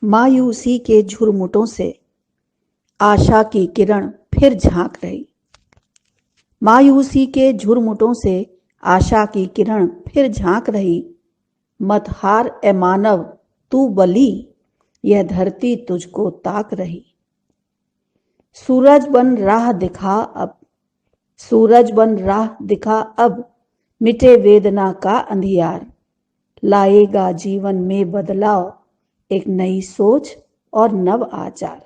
मायूसी के झुरमुटों से आशा की किरण फिर झांक रही। मायूसी के झुरमुटों से आशा की किरण फिर झांक रही। मत हार ए मानव तू बली, यह धरती तुझको ताक रही। सूरज बन राह दिखा अब, सूरज बन राह दिखा अब, मिटे वेदना का अंधियार। लाएगा जीवन में बदलाव, एक नई सोच और नव आचार।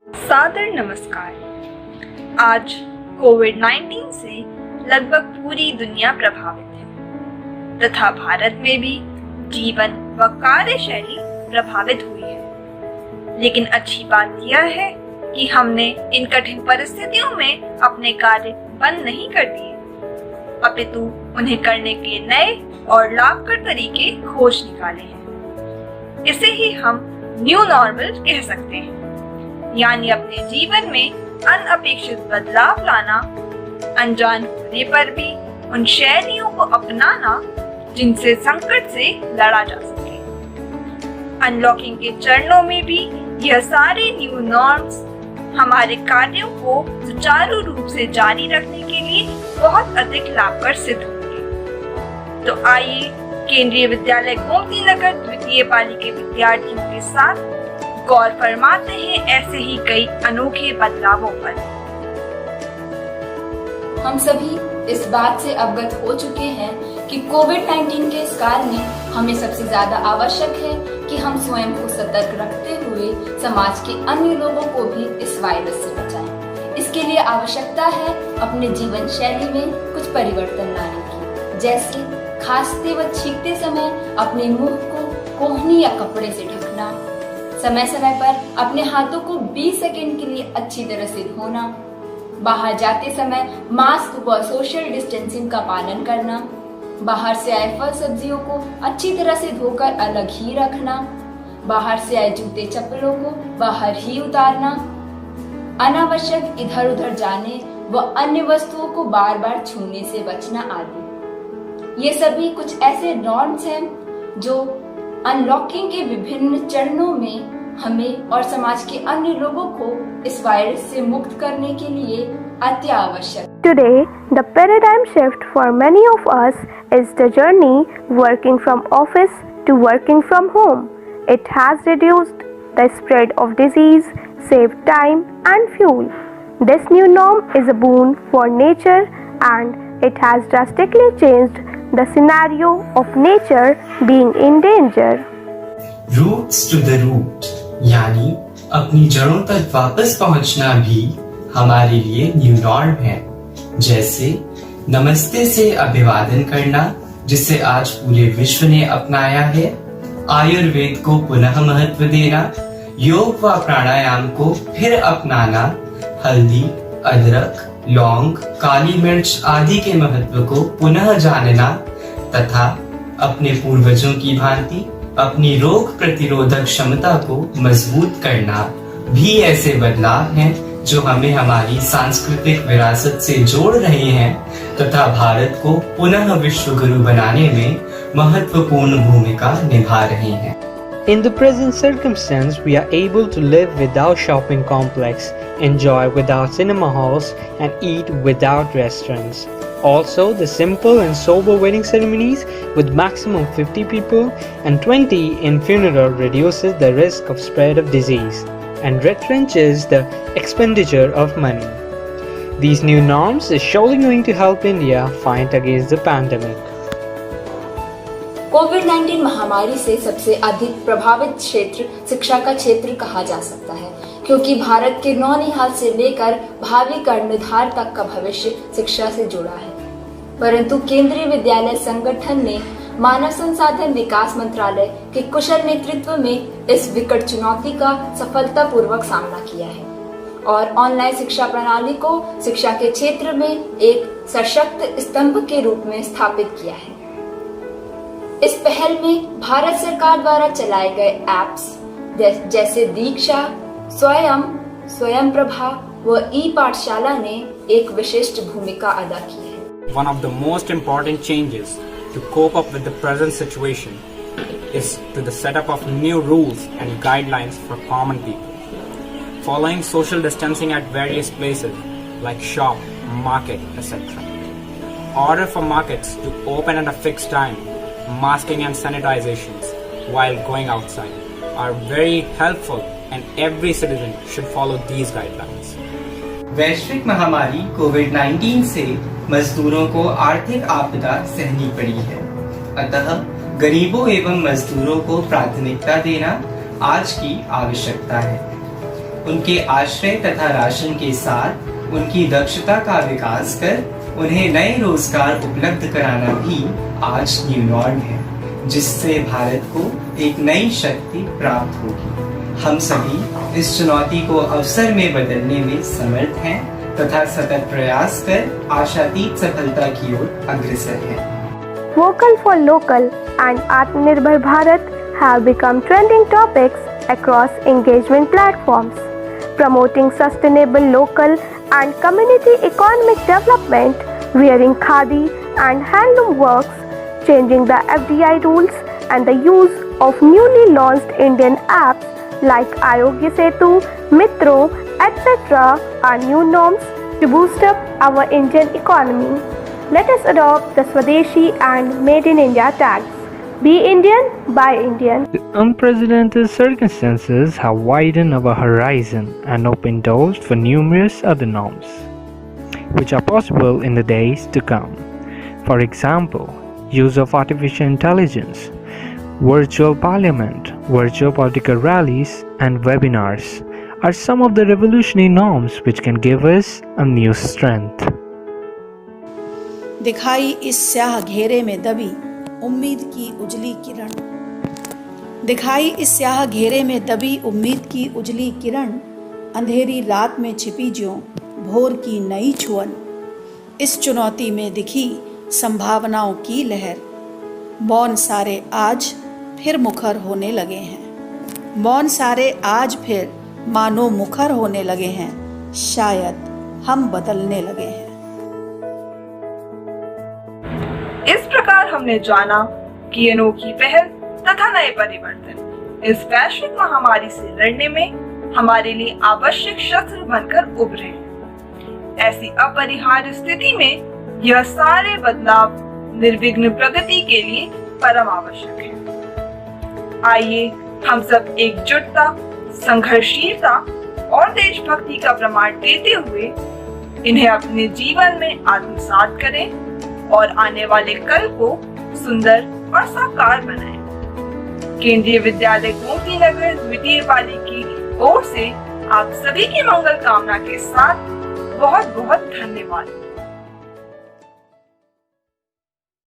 सादर नमस्कार। आज कोविड-19 से लगभग पूरी दुनिया प्रभावित है तथा भारत में भी जीवन व कार्यशैली प्रभावित हुई है। लेकिन अच्छी बात यह है कि हमने इन कठिन परिस्थितियों में अपने कार्य बंद नहीं कर दिए, अपितु उन्हें करने के नए और लाभकर तरीके खोज निकाले हैं। इसे ही हम न्यू नॉर्मल कह सकते हैं, यानी अपने जीवन में अनअपेक्षित बदलाव लाना, अनजान होने पर भी उन शैलियों को अपनाना जिनसे संकट से लड़ा जा सके। अनलॉकिंग के चरणों में भी यह सारे न्यू नॉर्म्स हमारे कार्यों को सुचारू रूप से जारी रखने के लिए बहुत अधिक लाभकर सिद्ध होंगे। तो आइए केंद्रीय विद्यालय गोमती नगर द्वितीय पाली के विद्यार्थियों के साथ गौर फरमाते हैं ऐसे ही कई अनोखे बदलावों पर। हम सभी इस बात से अवगत हो चुके हैं कि कोविड-19 के इस काल में हमें सबसे ज्यादा आवश्यक है कि हम स्वयं को सतर्क रखते हुए समाज के अन्य लोगों को भी इस वायरस से बचाएं। इसके लिए आवश्यकता है अपने जीवन शैली में कुछ परिवर्तन लाने की, जैसे खांसते व छींकते समय अपने मुंह को कोहनी या कपड़े से ढकना, समय समय पर अपने हाथों को 20 सेकंड के लिए अच्छी तरह से धोना, बाहर जाते समय मास्क व सोशल डिस्टेंसिंग का पालन करना, बाहर से आए फल सब्जियों को अच्छी तरह से धोकर अलग ही रखना, बाहर से आए जूते चप्पलों को बाहर ही उतारना, अनावश्यक इधर उधर जाने व अन्य वस्तुओं को बार बार छूने से बचना आदि। ये सभी कुछ ऐसे नॉर्म्स हैं जो अनलॉकिंग के विभिन्न चरणों में हमें और समाज के अन्य लोगों को इस वायरस से मुक्त करने के लिए अति आवश्यक। Today, the paradigm shift for many of us is the journey working from office to working from home. It has reduced the spread of disease, saved time and fuel. This new norm is a boon for nature and it has drastically changed the scenario of nature being in danger. Roots to the root, यानी अपनी जड़ों तक वापस पहुंचना भी हमारे लिए new norm है। जैसे नमस्ते से अभिवादन करना, जिसे आज पूरे विश्व ने अपनाया है, आयुर्वेद को पुनः महत्व देना, योग व प्राणायाम को फिर अपनाना, हल्दी, अदरक, लौंग, काली मिर्च आदि के महत्व को पुनः जानना तथा अपने पूर्वजों की भांति अपनी रोग प्रतिरोधक क्षमता को मजबूत करना भी ऐसे बदलाव हैं जो हमें हमारी सांस्कृतिक विरासत से जोड़ रहे हैं तथा भारत को पुनः विश्व गुरु बनाने में महत्वपूर्ण भूमिका निभा रहे हैं। In the present circumstance, we are able to live without shopping complex, enjoy without cinema halls, and eat without restaurants. Also, the simple and sober wedding ceremonies with maximum 50 people and 20 in funeral reduces the risk of spread of disease and retrenches the expenditure of money. These new norms is surely going to help India fight against the pandemic. कोविड-19 महामारी से सबसे अधिक प्रभावित क्षेत्र शिक्षा का क्षेत्र कहा जा सकता है, क्योंकि भारत के नौनिहाल से लेकर भावी कर्णधार तक का भविष्य शिक्षा से जुड़ा है। परंतु केंद्रीय विद्यालय संगठन ने मानव संसाधन विकास मंत्रालय के कुशल नेतृत्व में इस विकट चुनौती का सफलतापूर्वक सामना किया है और ऑनलाइन शिक्षा प्रणाली को शिक्षा के क्षेत्र में एक सशक्त स्तंभ के रूप में स्थापित किया है। इस पहल में भारत सरकार द्वारा चलाए गए एप्स जैसे दीक्षा, स्वयं प्रभा व ई पाठशाला ने एक विशिष्ट भूमिका अदा की है। One of the most important changes to cope up with the present situation is to the setup of new rules and guidelines for common people. Following social distancing at various places like shop, market, etc. Order for markets to open at a fixed time, masking and sanitizations while going outside are very helpful and every citizen should follow these guidelines. वैश्विक महामारी कोविड-19 से मजदूरों को आर्थिक आपदा सहनी पड़ी है, अतः गरीबों एवं मजदूरों को प्राथमिकता देना आज की आवश्यकता है। उनके आश्रय तथा राशन के साथ उनकी दक्षता का विकास कर उन्हें नए रोजगार उपलब्ध कराना भी आज न्यू नॉर्म है, जिससे भारत को एक नई शक्ति प्राप्त होगी। हम सभी इस चुनौती को अवसर में बदलने में समर्थ हैं तथा सतत प्रयास कर आशातीत सफलता की ओर अग्रसर हैं। Vocal for Local and Atmanirbhar Bharat have become trending topics across engagement platforms, promoting sustainable local and community economic development, wearing khadi and handloom works, changing the FDI rules, and the use of newly launched Indian apps like Ayogya Setu, Mitro, etc. are new norms to boost up our Indian economy. Let us adopt the Swadeshi and Made in India tags. Be Indian, buy Indian. The unprecedented circumstances have widened our horizon and opened doors for numerous other norms, which are possible in the days to come. For example, use of artificial intelligence, virtual parliament, virtual political rallies, and webinars are some of the revolutionary norms which can give us a new strength. दिखाई इस स्याह घेरे में दबी उम्मीद की उजली किरण, दिखाई इस स्याह घेरे में दबी उम्मीद की उजली किरण, अंधेरी रात में छिपी ज्यों भोर की नई छुअन। इस चुनौती में दिखी संभावनाओं की लहर, मौन सारे आज फिर मुखर होने लगे हैं, मौन सारे आज फिर मानो मुखर होने लगे हैं, शायद हम बदलने लगे हैं। इस प्रकार हमने जाना कि अनोखी पहल तथा नए परिवर्तन इस वैश्विक महामारी से लड़ने में हमारे लिए आवश्यक शस्त्र बनकर उभरे हैं। ऐसी अपरिहार्य स्थिति में यह सारे बदलाव निर्विघ्न प्रगति के लिए परम आवश्यक है। आइए हम सब एकजुटता, संघर्षशीलता और देशभक्ति का प्रमाण देते हुए इन्हें अपने जीवन में आत्मसात करें और आने वाले कल को सुंदर और साकार बनाएं। केंद्रीय विद्यालय गोमती नगर द्वितीय पाली की ओर से आप सभी की मंगल कामना के साथ बहुत बहुत धन्यवाद।